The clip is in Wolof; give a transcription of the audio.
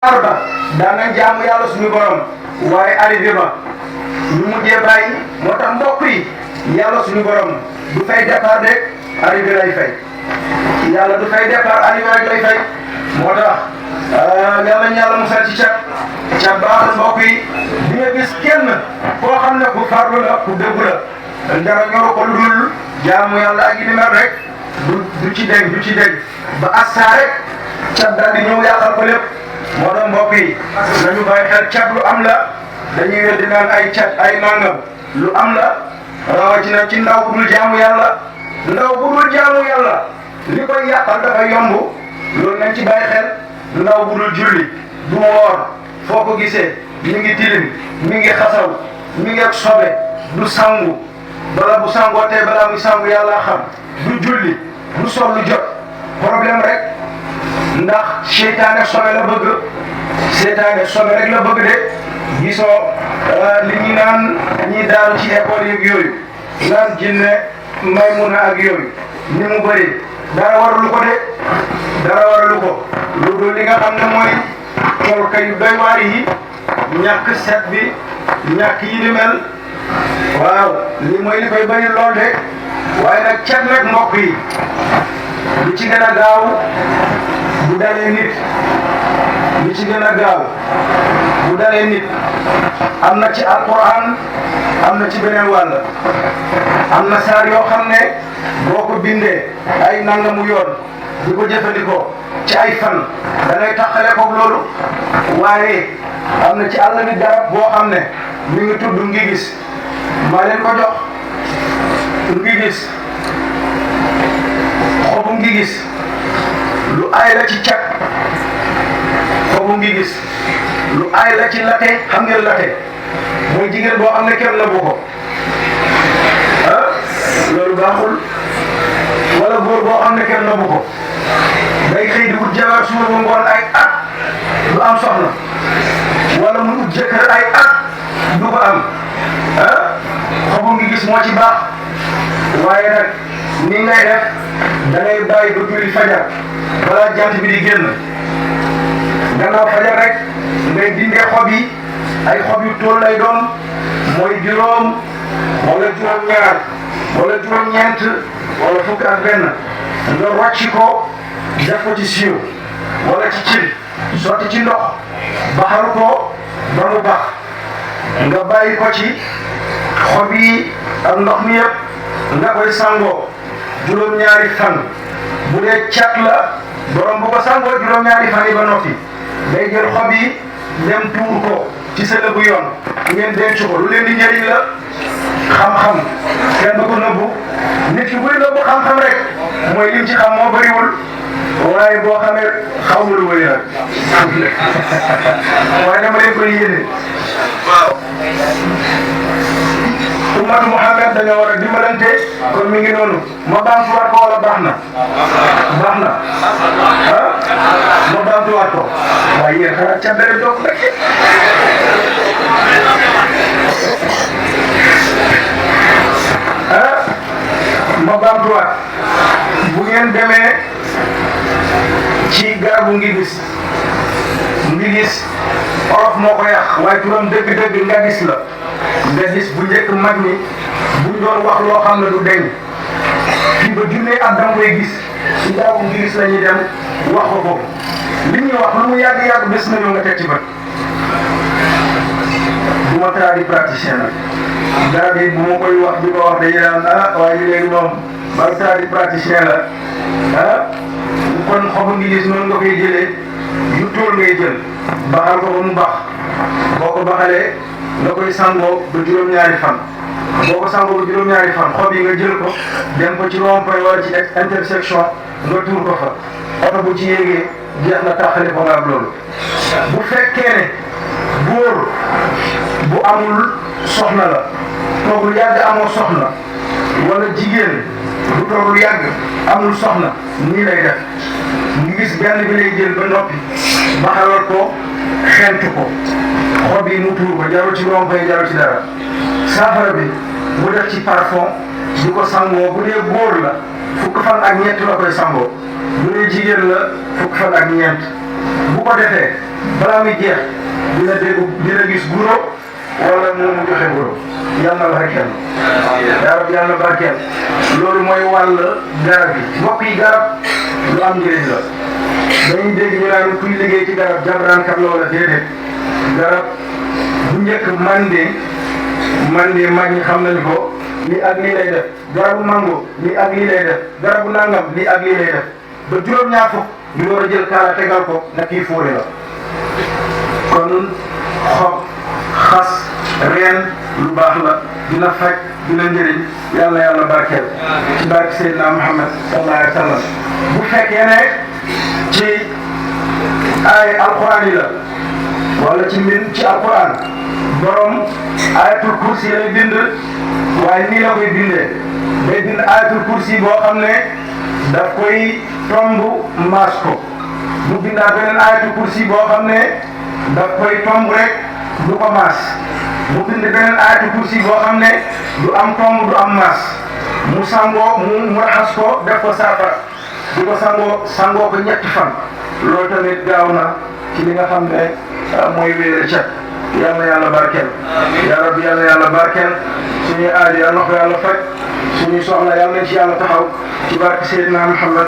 arba daan nañ jaamu yàlla suñu borom waaye arrivé ba ñu mujjee bàyyi moo tax mbokk yi yàlla suñu borom du fay départ rek arrivé lay fay yàlla du fay départ arrivé rek lay fay moo tax yàlla ñu yàlla musal ci cat baaxul mbokk yi di nga gis kenn koo xam ne ku farlu la ku dëggu la dara ñoro ko lu dul jaamu yàlla ak yi ni mel rek du ci dégg ba assa rek cat daal di ñëw yàqal ko lépp moo doon mbokk yi nañu bàyyi xel cat lu am la dañuy weddi naan ay cat ay nangam lu am la rawatina ci ndaw bu dul jaamu yàlla li koy yàqal dafa yomb loolu nañ ci bàyyi xel ndaw bu dul julli du woor foo ko gisee mi ngi tilim mi ngi xasaw mi ngi sobe du sangu bala bu sangoo tey balaa muy sangu yàlla xam du julli du sol lu jot problème rek ndax seytaane sobe la bëgg seytaane sobe rek la bëgg de gisoo li ñu naan ñi daanu ci école yeeg yooyu naan jinne maymuna ak yooyu ni mu bëri dara waralu ko lu dul li nga xam ne mooy colka yu doy waar yi ñàkk set bi ñàkk yi di mel waaw li mooy li koy bëri lool de waaye nag cet nag mbokk yi li ci gën a gaaw bu dalee nit am na ci alquran am na ci beneen wàll am na saar yoo xam ne boo ko bindee ay nangamu yoon di ko jëfandikoo ci ay fan da ngay taxale ko loolu waaye am na ci àll bi garab boo xam ne mi ngi tudd ngi gis maa leen ko jox ngi gis xobu ngi gis lu aay la ci cat xobu ngi gis lu aay la ci late xam ngeen late mooy jigéen boo xam ne kenn la bu ko loolu baaxul wala góor boo xam ne kenn la bu ko day xëy di wut jabar suba ba ngoon ay at du am soxna wala mu ut jëkkër ay at du ko am xobu ngi gis moo ci baax waaye nag ni ngay def da ngay bàyyi ba julli fajar balaa jant bi di génn gannaaw fajar rek ngay dindee xob yi ay xob yu tool lay doon mooy juróom wala juróom-ñaar wala juróom-ñeent wala fukk ak benn nga rocci ko def ko ci siiw wala ci cin sotti ci ndox baxal ko ba mu bax nga bàyyi ko ci xob yi ak ndox mi yëpp nga koy sangoo juróom-ñaari fan bu dee cat la borom bu ko sangoo juróom-ñaari fan yi ba noppi day jël xob yi dem tuur ko ci sa lëbu yoon ngeen denc ko lu leen di njëriñ la xam-xam kenn du ko nëbbu nit ki buy nëbbu xam-xam rek mooy lim ci xam moo bëriwul waaye boo xamee xaw ma lu bëri nag waaye dama leen koy yéene waaw. ummatu Muhammad dañoo war a dimbalante kon mi ngi noonu ma baamtuwaat ko wala baax na ma baamtuwaat ko waaye yéen xanaa ca benn doog rek ma baamtuwaat bu ngeen demee ci garabu ngi gis olof moo ko yàq waaye turam dëgg-dëgg nga gis la. nga gis bu njëkk mag ñi buñ doon wax loo xam ne du deñ fii ba junne at dama koy gis ci garabu ngi gis la ñuy dem wax ko li ñuy wax lu mu yàgg bés na ñëw nga teg ci bët du ma tradipraticien nag garab yi bu ma koy wax di ko wax dañuy naan waaye léegi moom ba tradipraticien la kon xobu ngi gis noonu nga koy jëlee yu tóol ngay jël baxal ko ba mu bax boo ko baxalee nga koy sangoo ba juróom-ñaari fan boo ko sangoo ba juróom-ñaari fan xob yi nga jël ko dem ko ci rond-point wala ci intersection nga tuur ko fa oto bu ci yéegee jeex na taxale ko nga ak loolu. bu fekkee ne góor bu amul soxna la toog lu yàgg amoo soxna wala jigéen bu toog lu yàgg amul soxna nii lay def ñu gis benn bi lay jël ba noppi baxalal ko xentu ko. xob yi mu tuur ko jarul ci rond-point jarul ci dara saafara bi mu def ci parfum di ko sangoo bu dee góor la fukk fan ak ñett la koy sangoo bu dee jigéen la fukk fan ak ñeent bu ko defee balaa muy jeex dina gis guro wala mu joxe guro yàlla na barkeel yaa rabbi yàlla na barkeel loolu mooy wàll garab yi mbokk yi garab lu am njëriñ la dañuy dégg ñu naan kuy liggéey ci garab jabraankat la wala déedéet garab bu njëkk mande mag ñi xam nañu ko lii ak lii lay def garabu mango lii ak lii lay def garabu nangam lii ak lii lay def ba juróom-ñaar fukk ñu door a jël kaala tegal ko na kii fóore la kon xob xas reen lu baax la dina faj dina njëriñ yàlla barkeel ci barke Seydina Muhammad sallallahu alayhi wa sallam bu fekkee ne ci ay alquran yi la wala ci alquran borom ayatul kursi lay bind waaye nii la koy bindee day bind ayatul kursi boo xam ne daf koy tomb maas ko mu bindaa beneen ayatul kursi boo xam ne daf koy tomb rek du ko maas mu bind beneen ayatul kursi boo xam ne du am tomb du am maas mu mu raxas ko def ko saafara di ko sangoo ko ñetti fan loolu tamit gaaw na ci li nga xam ne mooy wéere cet yàlla barkeel yaa rabbi yàlla barkeel suñuy aajo yàlla ko yàlla faj suñuy soxla yàlla nañ ci yàlla taxaw ci barke Seydina Muhammad